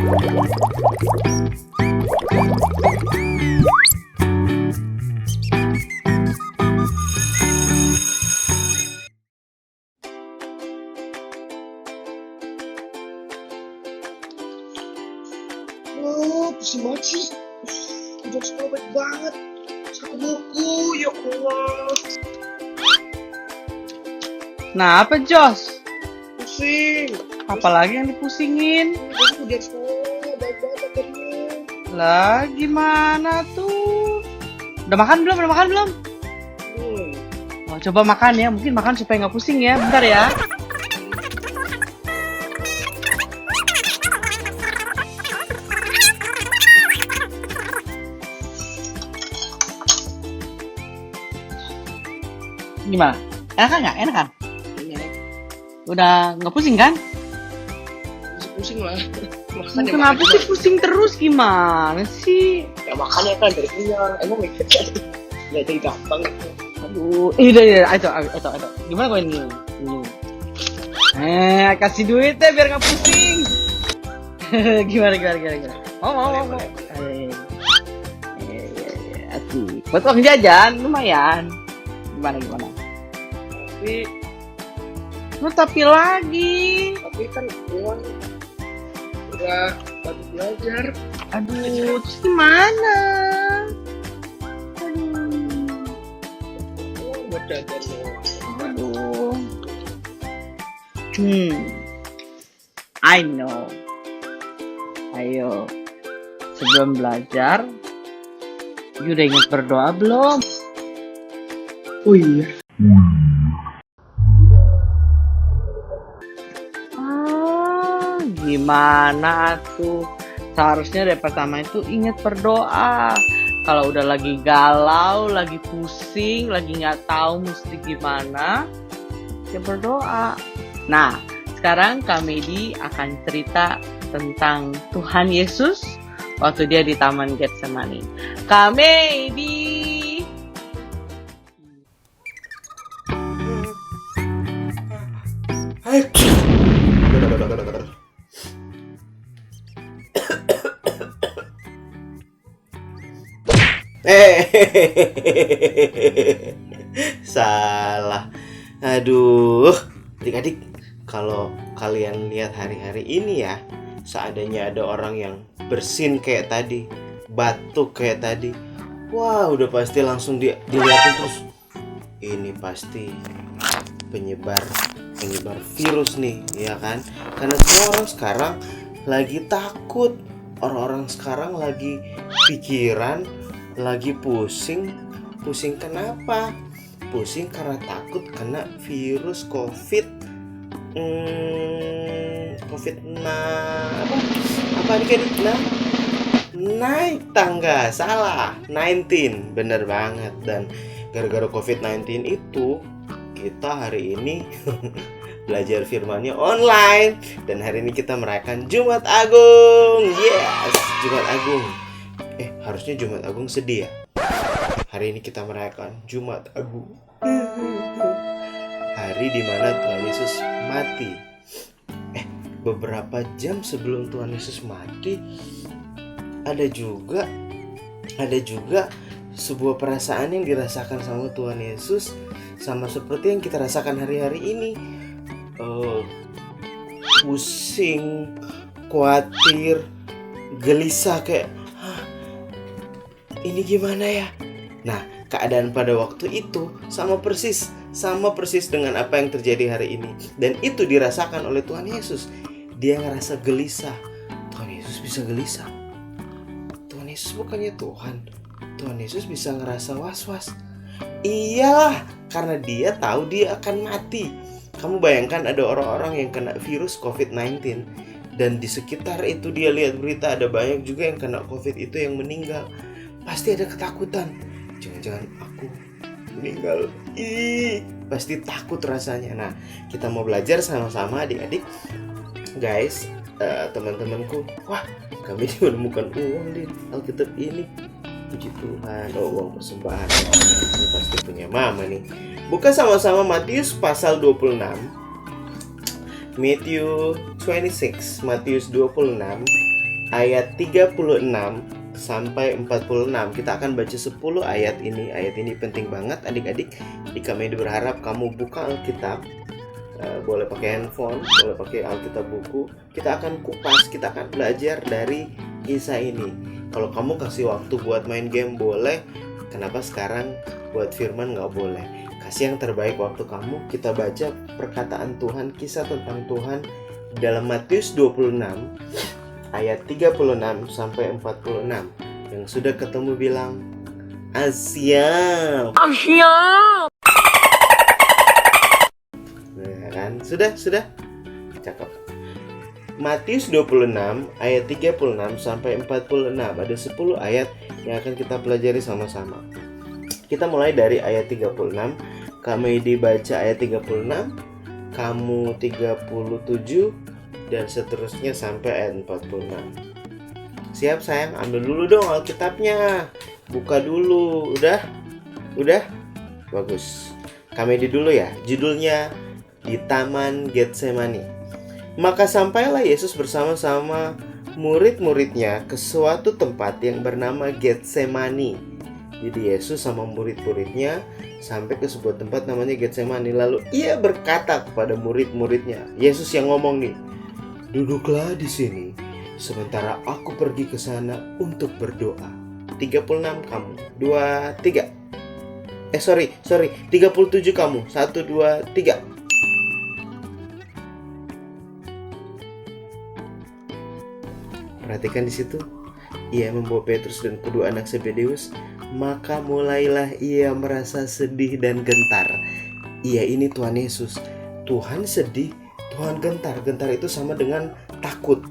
Pusing banget sih. Udah sekolah baik banget. Satu buku, ya Allah. Nah, apa Jos? Pusing. Apalagi yang dipusingin? Besok ujian sekolah, baik banget materinya. Lah, gimana tuh? Udah makan belum? Oh, coba makan ya. Mungkin makan supaya nggak pusing ya. Bentar ya. Gimana? Enakan nggak? Enakan? Iya, Udah nggak pusing kan? masih pusing lah. Makan Kenapa sih pusing terus? Gimana sih? Ya makannya kan dari kenyang. Emang nggak jadi gampang gitu. Aduh, iya, itu. Gimana kau ini? Kasih duit deh biar nggak pusing. Gimana? Mau. Asik. Buat uang jajan lumayan. Gimana? Tapi lagi. Tapi kan uang udah bantu belajar. Aduh, terus gimana? Uang buat jajan doang. Aduh. I know. Ayo. Sebelum belajar, you udah ingat berdoa belum? Oh iya. Gimana tuh? Seharusnya dari pertama itu ingat berdoa. Kalau udah lagi galau, lagi pusing, lagi nggak tahu mesti gimana, ya berdoa. Nah, sekarang Kamedi akan cerita tentang Tuhan Yesus waktu dia di Taman Getsemani. Kamedi. Salah. Aduh, adik-adik, kalau kalian lihat hari-hari ini ya, seandainya ada orang yang bersin kayak tadi, batuk kayak tadi, wah udah pasti langsung dilihatin terus. Ini pasti penyebar virus nih, ya kan? Karena semua orang sekarang lagi takut, orang-orang sekarang lagi pikiran, lagi pusing kenapa? Pusing karena takut kena virus COVID naik tangga, salah, 19, bener banget. Dan gara-gara COVID-19 itu kita hari ini belajar firman-Nya online, dan hari ini kita merayakan Jumat Agung. Yes, Jumat Agung. Harusnya Jumat Agung sedih ya. Hari ini kita merayakan Jumat Agung, hari dimana Tuhan Yesus mati. Beberapa jam sebelum Tuhan Yesus mati, ada juga sebuah perasaan yang dirasakan sama Tuhan Yesus, sama seperti yang kita rasakan hari-hari ini. Pusing, khawatir, gelisah, kayak ini gimana ya? Nah, keadaan pada waktu itu sama persis dengan apa yang terjadi hari ini. Dan itu dirasakan oleh Tuhan Yesus. Dia ngerasa gelisah. Tuhan Yesus bisa gelisah. Tuhan Yesus bukannya Tuhan. Tuhan Yesus bisa ngerasa was-was. Iyalah, karena dia tahu dia akan mati. Kamu bayangkan ada orang-orang yang kena virus COVID-19, dan di sekitar itu dia lihat berita ada banyak juga yang kena COVID itu yang meninggal. Pasti ada ketakutan. Jangan-jangan aku meninggal. Pasti takut rasanya. Nah, kita mau belajar sama-sama adik-adik. Guys, teman-temanku, wah, kami menemukan uang di Alkitab ini. Puji Tuhan, uang persembahan. Ini pasti punya mama nih. Buka sama-sama Matius pasal 26. Matius 26. ayat 36 sampai 46. Kita akan baca 10 ayat ini. Ayat ini penting banget adik-adik. Kami berharap kamu buka Alkitab. Boleh pakai handphone, boleh pakai Alkitab buku. Kita akan kupas, kita akan belajar dari kisah ini. Kalau kamu kasih waktu buat main game boleh. Kenapa sekarang buat firman nggak boleh? Kasih yang terbaik waktu kamu. Kita baca perkataan Tuhan, kisah tentang Tuhan dalam Matius 26 ayat 36 sampai 46. Yang sudah ketemu bilang Asyam. Nah, kan? Sudah. Cakep. Matius 26 ayat 36 sampai 46. Ada 10 ayat yang akan kita pelajari sama-sama. Kita mulai dari ayat 36. Kami dibaca ayat 36, kamu 37, dan seterusnya sampai ayat 46. Siap sayang? Ambil dulu dong Alkitabnya. Buka dulu. Udah? Bagus. Kami di dulu ya. Judulnya di Taman Getsemani. Maka sampailah Yesus bersama-sama murid-muridnya ke suatu tempat yang bernama Getsemani. Jadi Yesus sama murid-muridnya sampai ke sebuah tempat namanya Getsemani. Lalu ia berkata kepada murid-muridnya, Yesus yang ngomong nih, duduklah di sini sementara aku pergi ke sana untuk berdoa. 36 kamu. 2, 3. 37 kamu. 1, 2, 3. Perhatikan di situ. Ia membawa Petrus dan kedua anak Zebedeus. Maka mulailah ia merasa sedih dan gentar. Ia ini Tuhan Yesus. Tuhan sedih, Tuhan gentar. Gentar itu sama dengan takut.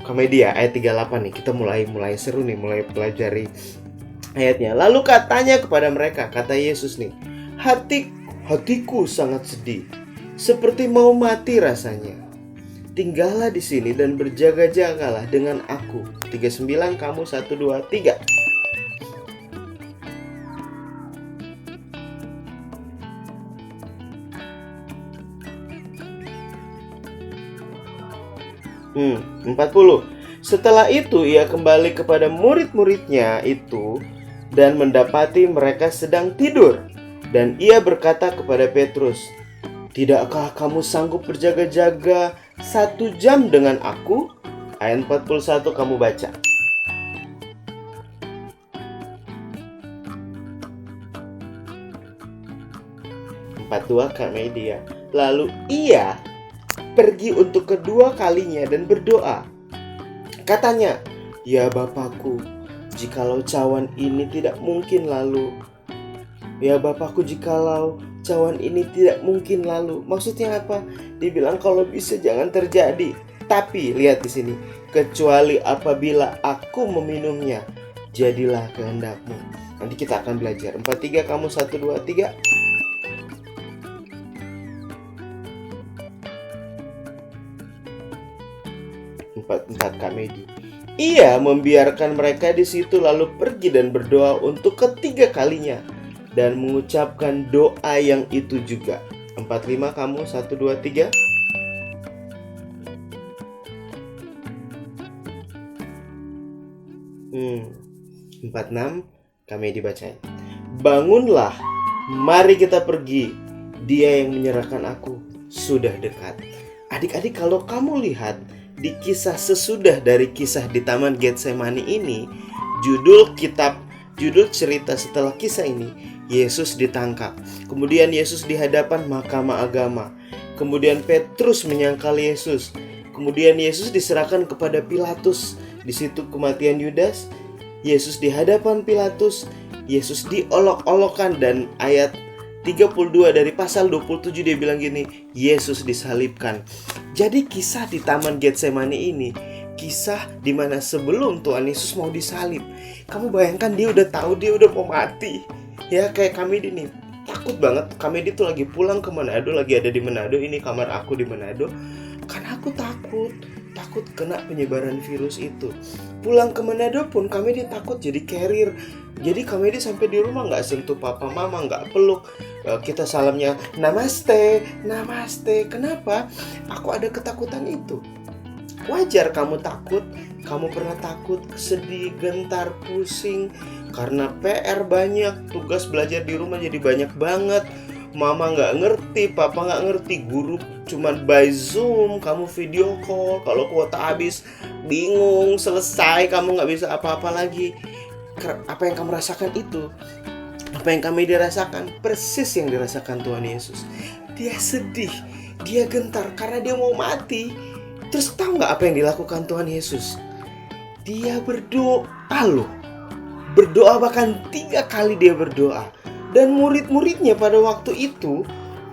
Komedia ayat 38 nih. Kita mulai seru nih, mulai pelajari ayatnya. Lalu katanya kepada mereka, kata Yesus nih, hatiku sangat sedih, seperti mau mati rasanya. Tinggallah di sini dan berjaga-jagalah dengan aku. 39 kamu. 1, 2, 3. Hmm, 40. Setelah itu ia kembali kepada murid-muridnya itu dan mendapati mereka sedang tidur. Dan ia berkata kepada Petrus, tidakkah kamu sanggup berjaga-jaga 1 jam dengan aku? Ayat 41 kamu baca. Kami dia. Lalu ia pergi untuk kedua kalinya dan berdoa. Katanya, ya Bapakku, jikalau cawan ini tidak mungkin lalu. Ya Bapakku, jikalau cawan ini tidak mungkin lalu. Maksudnya apa? Dibilang kalau bisa jangan terjadi. Tapi lihat di sini, kecuali apabila aku meminumnya, jadilah kehendakmu. Nanti kita akan belajar. 43 kamu. 1, 2, 3. Empat kami. Ia membiarkan mereka di situ lalu pergi dan berdoa untuk ketiga kalinya dan mengucapkan doa yang itu juga. 45 kamu. 1, 2, 3. Hmm. 46 kami dibacain. Bangunlah, mari kita pergi. Dia yang menyerahkan aku sudah dekat. Adik-adik, kalau kamu lihat di kisah sesudah dari kisah di Taman Getsemani ini, judul cerita setelah kisah ini, Yesus ditangkap. Kemudian Yesus di hadapan mahkamah agama. Kemudian Petrus menyangkal Yesus. Kemudian Yesus diserahkan kepada Pilatus. Di situ kematian Yudas. Yesus di hadapan Pilatus. Yesus diolok-olokkan, dan ayat 32 dari pasal 27 dia bilang gini, Yesus disalibkan. Jadi kisah di Taman Getsemani ini kisah dimana sebelum Tuhan Yesus mau disalib. Kamu bayangkan dia udah tahu dia udah mau mati. Ya kayak kami ini takut banget. Kami itu lagi pulang ke Manado, lagi ada di Manado. Ini kamar aku di Manado. Karena aku takut kena penyebaran virus itu. Pulang ke Manado pun kami takut jadi carrier. Jadi kami sampai di rumah nggak sentuh papa mama, nggak peluk. Kita salamnya namaste. Kenapa? Aku ada ketakutan itu. wajar kamu takut. Kamu pernah takut, sedih, gentar, pusing karena PR banyak, tugas belajar di rumah jadi banyak banget. Mama nggak ngerti, papa nggak ngerti, guru cuman by Zoom, kamu video call. Kalau kuota habis, bingung, selesai, kamu nggak bisa apa-apa lagi. Apa yang kamu rasakan itu, apa yang kami dirasakan, persis yang dirasakan Tuhan Yesus. Dia sedih, dia gentar karena dia mau mati. Terus tahu nggak apa yang dilakukan Tuhan Yesus? Dia berdoa loh. Berdoa, bahkan 3 kali dia berdoa. Dan murid-muridnya pada waktu itu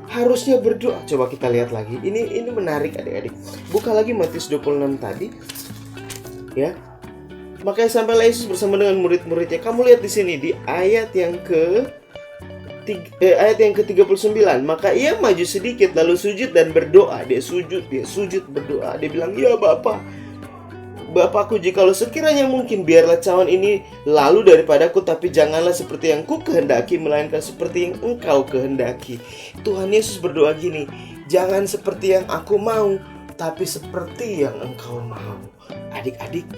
harusnya berdoa. Coba kita lihat lagi. Ini menarik adik-adik. Buka lagi Matius 26 tadi. Ya. Makanya sampailah Yesus bersama dengan murid-muridnya. Kamu lihat di sini di ayat yang ke-39. Maka ia maju sedikit lalu sujud dan berdoa. Dia sujud berdoa. Dia bilang, "Ya Bapakku, jikalau sekiranya mungkin, biarlah cawan ini lalu daripadaku, tapi janganlah seperti yang ku kehendaki, melainkan seperti yang Engkau kehendaki." Tuhan Yesus berdoa gini, jangan seperti yang aku mau, tapi seperti yang Engkau mau. Adik-adik,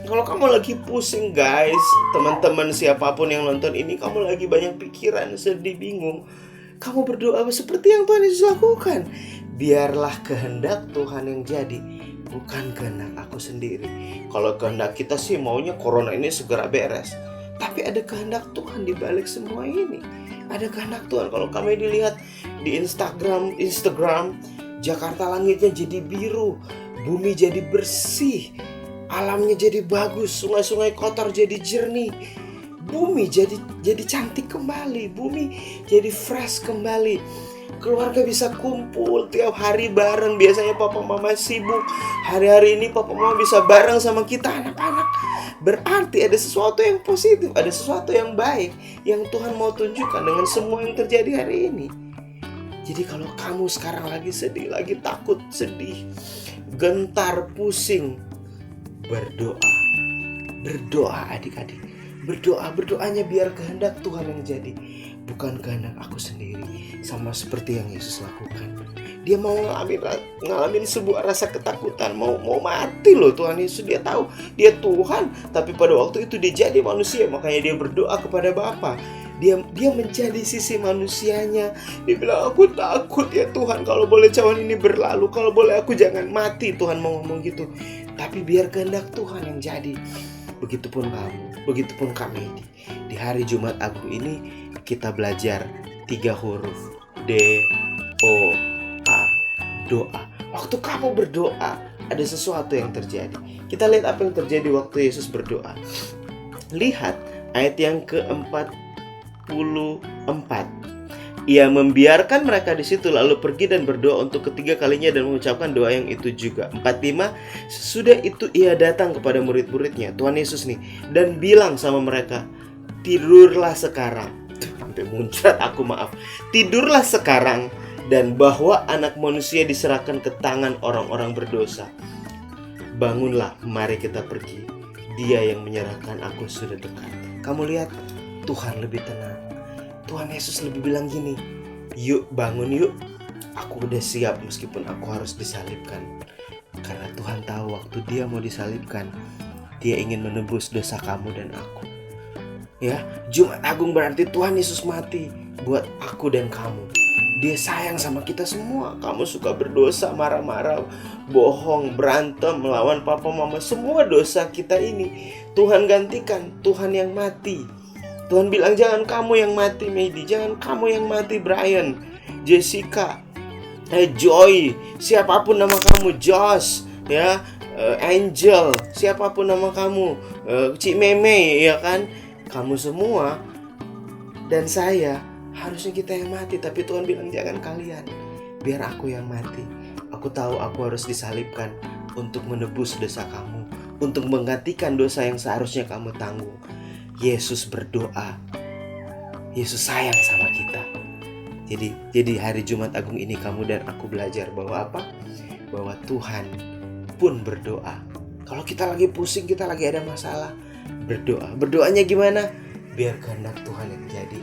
kalau kamu lagi pusing guys, teman-teman siapapun yang nonton ini, kamu lagi banyak pikiran, sedih, bingung, kamu berdoa seperti yang Tuhan Yesus lakukan. Biarlah kehendak Tuhan yang jadi, bukan kehendak aku sendiri. Kalau kehendak kita sih maunya corona ini segera beres, tapi ada kehendak Tuhan di balik semua ini. Ada kehendak Tuhan. Kalau kami dilihat di Instagram, Jakarta langitnya jadi biru, bumi jadi bersih, alamnya jadi bagus, sungai-sungai kotor jadi jernih, bumi jadi cantik kembali, bumi jadi fresh kembali. Keluarga bisa kumpul tiap hari bareng. Biasanya papa mama sibuk, hari-hari ini papa mama bisa bareng sama kita anak-anak. Berarti ada sesuatu yang positif, ada sesuatu yang baik yang Tuhan mau tunjukkan dengan semua yang terjadi hari ini. Jadi kalau kamu sekarang lagi sedih, lagi takut, sedih, gentar, pusing, berdoa adik-adik. Berdoanya biar kehendak Tuhan yang jadi, bukan kehendak aku sendiri. Sama seperti yang Yesus lakukan. Dia mau ngalamin sebuah rasa ketakutan, mau mati loh. Tuhan Yesus, dia tahu dia Tuhan, tapi pada waktu itu dia jadi manusia. Makanya dia berdoa kepada Bapa. Dia menjadi sisi manusianya. Dia bilang, aku takut ya Tuhan, kalau boleh cawan ini berlalu, kalau boleh aku jangan mati. Tuhan mau ngomong gitu. Tapi biar kehendak Tuhan yang jadi. Begitupun kamu, begitupun kami di hari Jumat Agung ini, kita belajar 3 huruf D-O-A, doa. Waktu kamu berdoa, ada sesuatu yang terjadi. Kita lihat apa yang terjadi waktu Yesus berdoa. Lihat ayat yang ke-44. Ia membiarkan mereka di situ lalu pergi dan berdoa untuk ketiga kalinya dan mengucapkan doa yang itu juga. 45. Sesudah itu ia datang kepada murid-muridnya, Tuhan Yesus nih, dan bilang sama mereka, tidurlah sekarang. Sampai muncrat aku, maaf. Tidurlah sekarang dan bahwa anak manusia diserahkan ke tangan orang-orang berdosa. Bangunlah, mari kita pergi. Dia yang menyerahkan aku sudah dekat. Kamu lihat, Tuhan lebih tenang. Tuhan Yesus lebih bilang gini, yuk bangun yuk, aku udah siap meskipun aku harus disalibkan. Karena Tuhan tahu waktu dia mau disalibkan, dia ingin menebus dosa kamu dan aku. Ya, Jumat Agung berarti Tuhan Yesus mati buat aku dan kamu. Dia sayang sama kita semua. Kamu suka berdosa, marah-marah, bohong, berantem, melawan papa mama, semua dosa kita ini Tuhan gantikan, Tuhan yang mati. Tuhan bilang, jangan kamu yang mati Medi, jangan kamu yang mati Brian, Jessica, Joy, siapapun nama kamu, Josh, ya, Angel, siapapun nama kamu, Cik Meme, ya kan, kamu semua dan saya harusnya kita yang mati, tapi Tuhan bilang jangan kalian, biar aku yang mati. Aku tahu aku harus disalibkan untuk menebus dosa kamu, untuk menggantikan dosa yang seharusnya kamu tanggung. Yesus berdoa. Yesus sayang sama kita. Jadi hari Jumat Agung ini kamu dan aku belajar bahwa apa? Bahwa Tuhan pun berdoa. Kalau kita lagi pusing, kita lagi ada masalah, berdoa. Berdoanya gimana? Biar kehendak Tuhan yang jadi,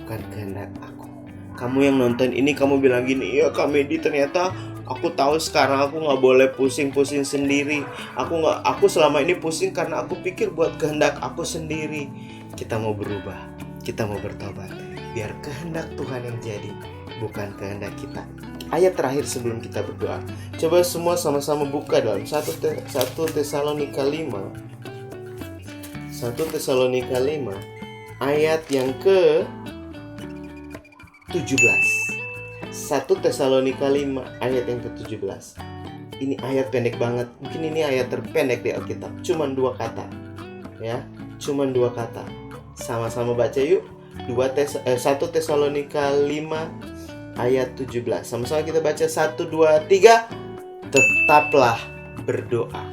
bukan kehendak aku. Kamu yang nonton ini, kamu bilang gini, ya Kak Medi, ternyata Aku tahu sekarang aku nggak boleh pusing-pusing sendiri. Aku selama ini pusing karena aku pikir buat kehendak aku sendiri. Kita mau berubah, kita mau bertobat. Biar kehendak Tuhan yang jadi, bukan kehendak kita. Ayat terakhir sebelum kita berdoa. Coba semua sama-sama buka dalam 1 Tesalonika 5. 1 Tesalonika 5 ayat yang ke-17. 1 Tesalonika 5 ayat yang ke-17. Ini ayat pendek banget. Mungkin ini ayat terpendek di Alkitab. Cuman 2 kata. Ya, cuman 2 kata. Sama-sama baca yuk. 1 Tesalonika 5 ayat 17. Sama-sama kita baca 1, 2, 3. Tetaplah berdoa.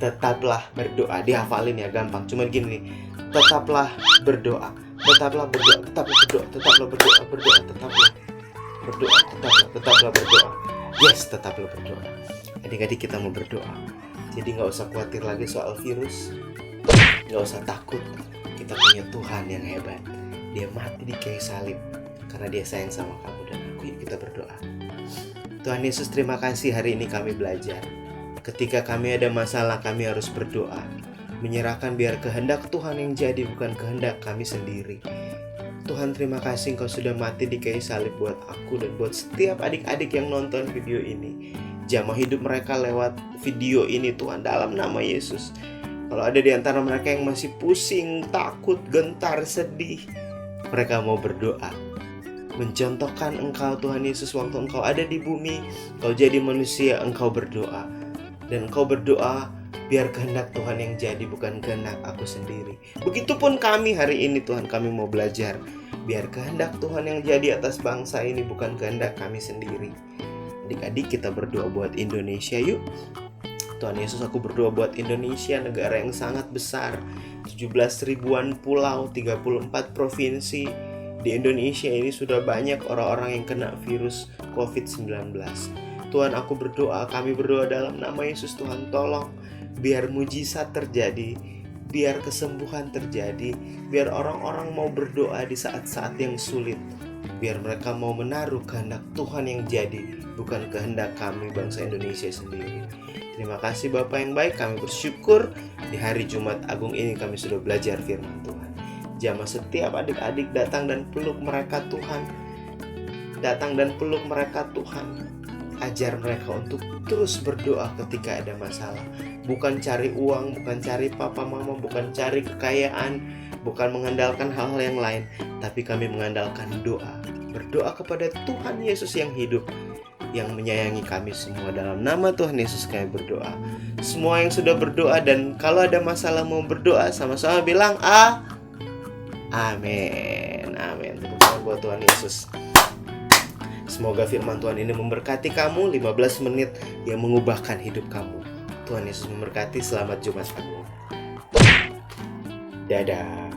Tetaplah berdoa. Dihafalin ya, gampang. Cuman gini nih. Tetaplah berdoa. Tetaplah berdoa. Tetaplah berdoa. Tetaplah berdoa. Berdoa. Tetaplah berdoa. Tetaplah berdoa. Yes, tetaplah berdoa. Adik-adik, kita mau berdoa. Jadi gak usah khawatir lagi soal virus. Gak usah takut. Kita punya Tuhan yang hebat. Dia mati di kayu salib karena dia sayang sama kamu dan aku. Yuk kita berdoa. Tuhan Yesus, terima kasih hari ini kami belajar. Ketika kami ada masalah, kami harus berdoa. Menyerahkan biar kehendak Tuhan yang jadi, bukan kehendak kami sendiri. Tuhan, terima kasih Engkau sudah mati di kayu salib buat aku dan buat setiap adik-adik yang nonton video ini. Jamah hidup mereka lewat video ini Tuhan, dalam nama Yesus. Kalau ada di antara mereka yang masih pusing, takut, gentar, sedih, mereka mau berdoa. Mencontohkan Engkau Tuhan Yesus waktu Engkau ada di bumi, Engkau jadi manusia, Engkau berdoa. Dan Engkau berdoa biar kehendak Tuhan yang jadi, bukan kehendak aku sendiri. Begitupun kami hari ini Tuhan, kami mau belajar. Biar kehendak Tuhan yang jadi atas bangsa ini, bukan kehendak kami sendiri. Adik-adik, kita berdoa buat Indonesia yuk. Tuhan Yesus, aku berdoa buat Indonesia, negara yang sangat besar. 17 ribuan pulau, 34 provinsi. Di Indonesia ini sudah banyak orang-orang yang kena virus COVID-19. Tuhan, aku berdoa, kami berdoa dalam nama Yesus. Tuhan, tolong biar mujizat terjadi, biar kesembuhan terjadi, biar orang-orang mau berdoa di saat-saat yang sulit, biar mereka mau menaruh kehendak Tuhan yang jadi, bukan kehendak kami bangsa Indonesia sendiri. Terima kasih Bapa yang baik, kami bersyukur di hari Jumat Agung ini kami sudah belajar firman Tuhan. Jamah setiap adik-adik datang dan peluk mereka Tuhan. Datang dan peluk mereka Tuhan. Ajar mereka untuk terus berdoa ketika ada masalah. Bukan cari uang, bukan cari papa mama, bukan cari kekayaan, bukan mengandalkan hal-hal yang lain, tapi kami mengandalkan doa. Berdoa kepada Tuhan Yesus yang hidup, yang menyayangi kami semua. Dalam nama Tuhan Yesus kami berdoa. Semua yang sudah berdoa dan kalau ada masalah mau berdoa, sama-sama bilang amin. Amin. Tepuk tangan buat Tuhan Yesus. Semoga firman Tuhan ini memberkati kamu. 15 menit yang mengubahkan hidup kamu. Tuhan Yesus memberkati. Selamat Jumat Agung. Dadah.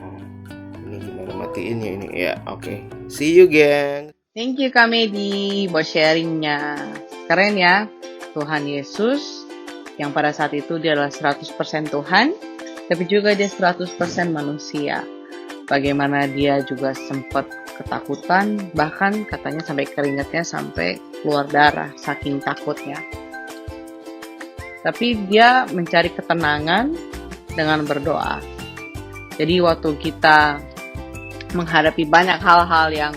Ini gimana matiinnya ini? Ya, oke. See you, gang. Thank you Kak Medi buat sharingnya. Keren ya. Tuhan Yesus yang pada saat itu dia adalah 100% Tuhan, tapi juga dia 100% manusia. Bagaimana dia juga sempat ketakutan, bahkan katanya sampai keringatnya sampai keluar darah saking takutnya. Tapi dia mencari ketenangan dengan berdoa. Jadi waktu kita menghadapi banyak hal-hal yang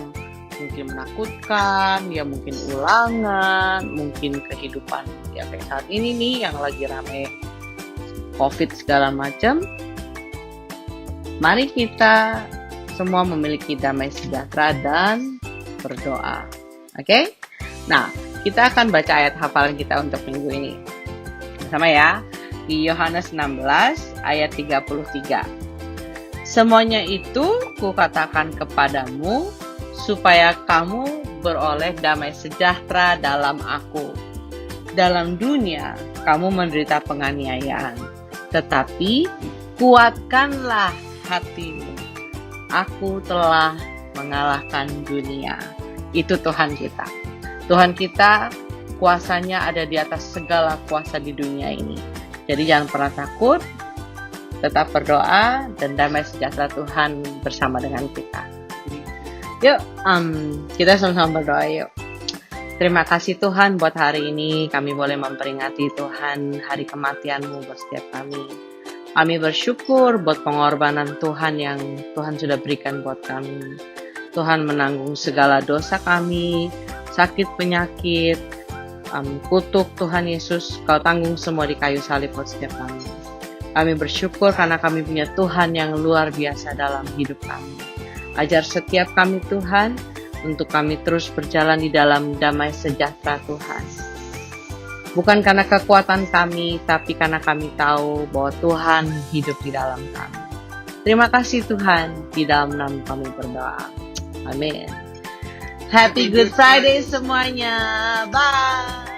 mungkin menakutkan, ya mungkin ulangan, mungkin kehidupan ya kayak saat ini nih yang lagi rame COVID segala macam. Mari kita semua memiliki damai sejahtera dan berdoa. Oke? Nah, kita akan baca ayat hafalan kita untuk minggu ini. Sama ya. Di Yohanes 16 ayat 33. Semuanya itu kukatakan kepadamu supaya kamu beroleh damai sejahtera dalam aku. Dalam dunia kamu menderita penganiayaan, tetapi kuatkanlah hatimu. Aku telah mengalahkan dunia. Itu Tuhan kita. Tuhan kita kuasanya ada di atas segala kuasa di dunia ini. Jadi jangan pernah takut. Tetap berdoa dan damai sejahtera Tuhan bersama dengan kita. Yuk, kita sama-sama berdoa yuk. Terima kasih Tuhan buat hari ini kami boleh memperingati Tuhan hari kematian-Mu buat setiap kami. Kami bersyukur buat pengorbanan Tuhan yang Tuhan sudah berikan buat kami. Tuhan menanggung segala dosa kami, sakit penyakit, kutuk Tuhan Yesus, Kau tanggung semua di kayu salib buat setiap kami. Kami bersyukur karena kami punya Tuhan yang luar biasa dalam hidup kami. Ajar setiap kami Tuhan, untuk kami terus berjalan di dalam damai sejahtera Tuhan. Bukan karena kekuatan kami, tapi karena kami tahu bahwa Tuhan hidup di dalam kami. Terima kasih Tuhan, di dalam nama kami berdoa. Amin. Happy Good Friday semuanya. Bye.